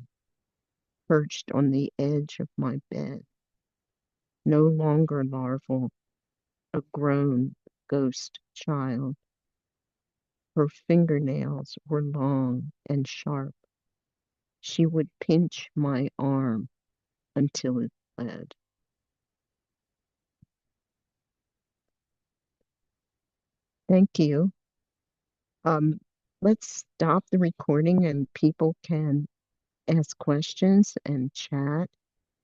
perched on the edge of my bed, no longer larval, a grown ghost child. Her fingernails were long and sharp. She would pinch my arm until it bled. Thank you. Let's stop the recording and people can ask questions and chat.